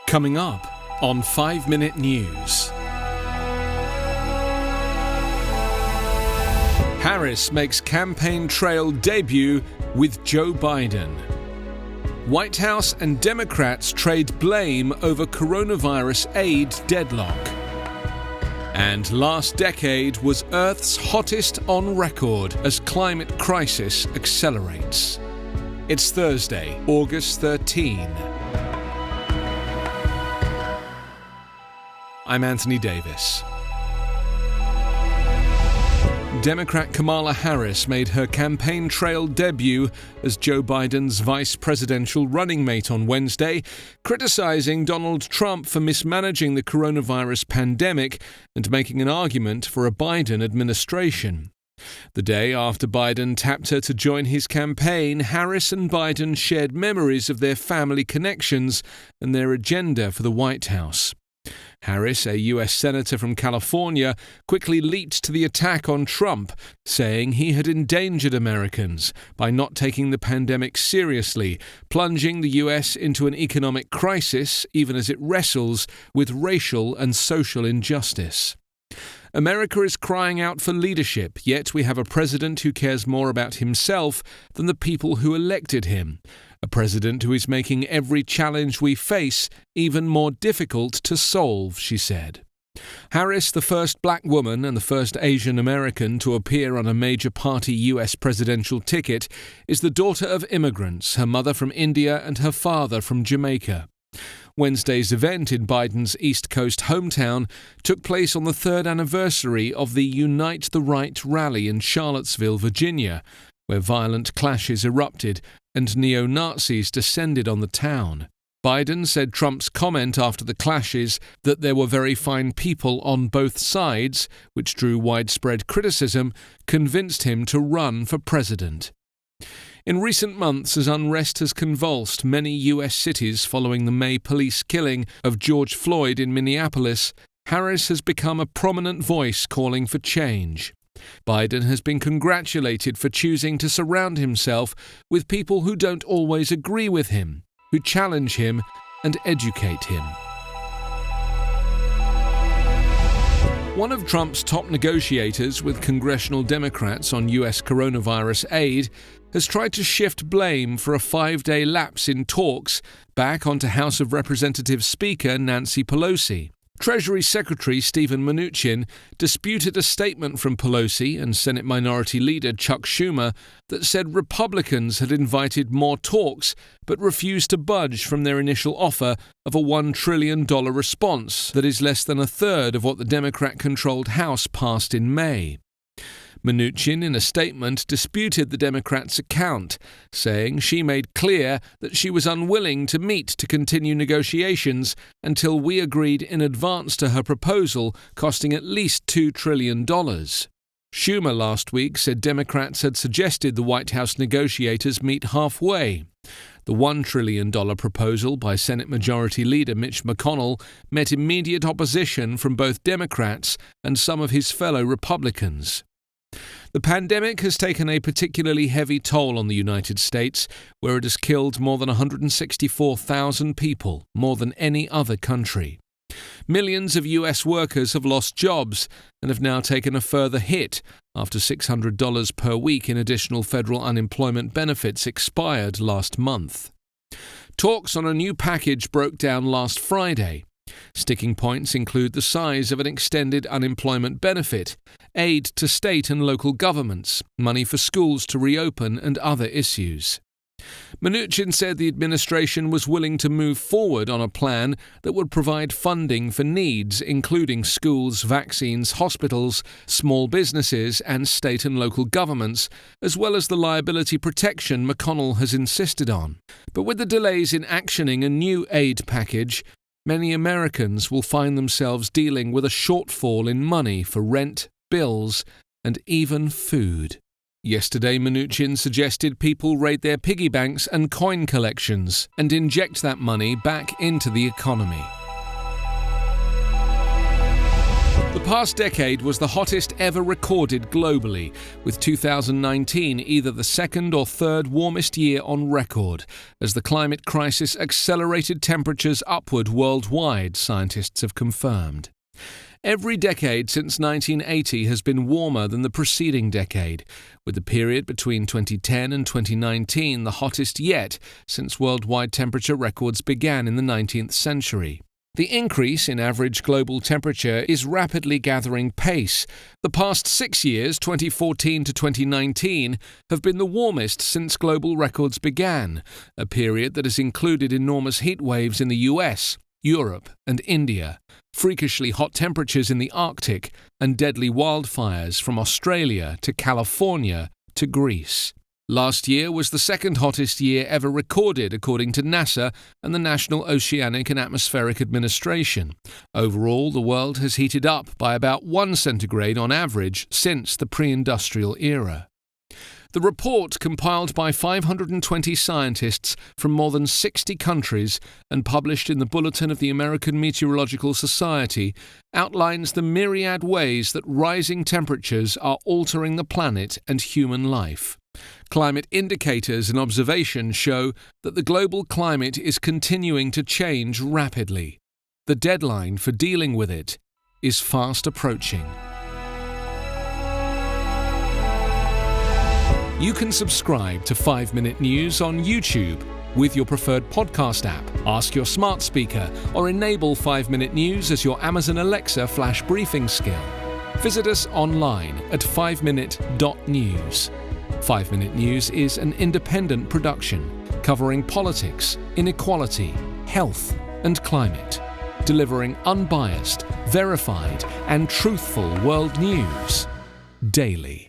Coming up on 5 Minute News. Harris makes campaign trail debut with Joe Biden. White House and Democrats trade blame over coronavirus aid deadlock. And last decade was Earth's hottest on record as climate crisis accelerates. It's Thursday, August 13. I'm Anthony Davis. Democrat Kamala Harris made her campaign trail debut as Joe Biden's vice presidential running mate on Wednesday, criticizing Donald Trump for mismanaging the coronavirus pandemic and making an argument for a Biden administration. The day after Biden tapped her to join his campaign, Harris and Biden shared memories of their family connections and their agenda for the White House. Harris, a U.S. Senator from California, quickly leaped to the attack on Trump, saying he had endangered Americans by not taking the pandemic seriously, plunging the U.S. into an economic crisis even as it wrestles with racial and social injustice. America is crying out for leadership, yet we have a president who cares more about himself than the people who elected him. A president who is making every challenge we face even more difficult to solve, she said. Harris, the first black woman and the first Asian American to appear on a major party U.S. presidential ticket, is the daughter of immigrants, her mother from India and her father from Jamaica. Wednesday's event in Biden's East Coast hometown took place on the third anniversary of the Unite the Right rally in Charlottesville, Virginia, where violent clashes erupted and neo-Nazis descended on the town. Biden said Trump's comment after the clashes that there were very fine people on both sides, which drew widespread criticism, convinced him to run for president. In recent months, as unrest has convulsed many U.S. cities following the May police killing of George Floyd in Minneapolis, Harris has become a prominent voice calling for change. Biden has been congratulated for choosing to surround himself with people who don't always agree with him, who challenge him and educate him. One of Trump's top negotiators with congressional Democrats on U.S. coronavirus aid has tried to shift blame for a 5-day lapse in talks back onto House of Representatives Speaker Nancy Pelosi. Treasury Secretary Steven Mnuchin disputed a statement from Pelosi and Senate Minority Leader Chuck Schumer that said Republicans had invited more talks but refused to budge from their initial offer of a $1 trillion response that is less than a third of what the Democrat-controlled House passed in May. Mnuchin, in a statement, disputed the Democrats' account, saying she made clear that she was unwilling to meet to continue negotiations until we agreed in advance to her proposal costing at least $2 trillion. Schumer last week said Democrats had suggested the White House negotiators meet halfway. The $1 trillion proposal by Senate Majority Leader Mitch McConnell met immediate opposition from both Democrats and some of his fellow Republicans. The pandemic has taken a particularly heavy toll on the United States, where it has killed more than 164,000 people, more than any other country. Millions of U.S. workers have lost jobs and have now taken a further hit after $600 per week in additional federal unemployment benefits expired last month. Talks on a new package broke down last Friday. Sticking points include the size of an extended unemployment benefit, aid to state and local governments, money for schools to reopen, and other issues. Mnuchin said the administration was willing to move forward on a plan that would provide funding for needs including schools, vaccines, hospitals, small businesses, and state and local governments, as well as the liability protection McConnell has insisted on. But with the delays in actioning a new aid package, many Americans will find themselves dealing with a shortfall in money for rent, bills, and even food. Yesterday, Mnuchin suggested people raid their piggy banks and coin collections and inject that money back into the economy. The past decade was the hottest ever recorded globally, with 2019 either the second or third warmest year on record, as the climate crisis accelerated temperatures upward worldwide, scientists have confirmed. Every decade since 1980 has been warmer than the preceding decade, with the period between 2010 and 2019 the hottest yet since worldwide temperature records began in the 19th century. The increase in average global temperature is rapidly gathering pace. The past 6 years, 2014 to 2019, have been the warmest since global records began, a period that has included enormous heat waves in the US, Europe, and India, freakishly hot temperatures in the Arctic, and deadly wildfires from Australia to California to Greece. Last year was the second hottest year ever recorded, according to NASA and the National Oceanic and Atmospheric Administration. Overall, the world has heated up by about 1 centigrade on average since the pre-industrial era. The report, compiled by 520 scientists from more than 60 countries and published in the Bulletin of the American Meteorological Society, outlines the myriad ways that rising temperatures are altering the planet and human life. Climate indicators and observations show that the global climate is continuing to change rapidly. The deadline for dealing with it is fast approaching. You can subscribe to 5 Minute News on YouTube with your preferred podcast app. Ask your smart speaker or enable 5 Minute News as your Amazon Alexa flash briefing skill. Visit us online at 5minute.news. 5 Minute News is an independent production covering politics, inequality, health, and climate, delivering unbiased, verified, and truthful world news daily.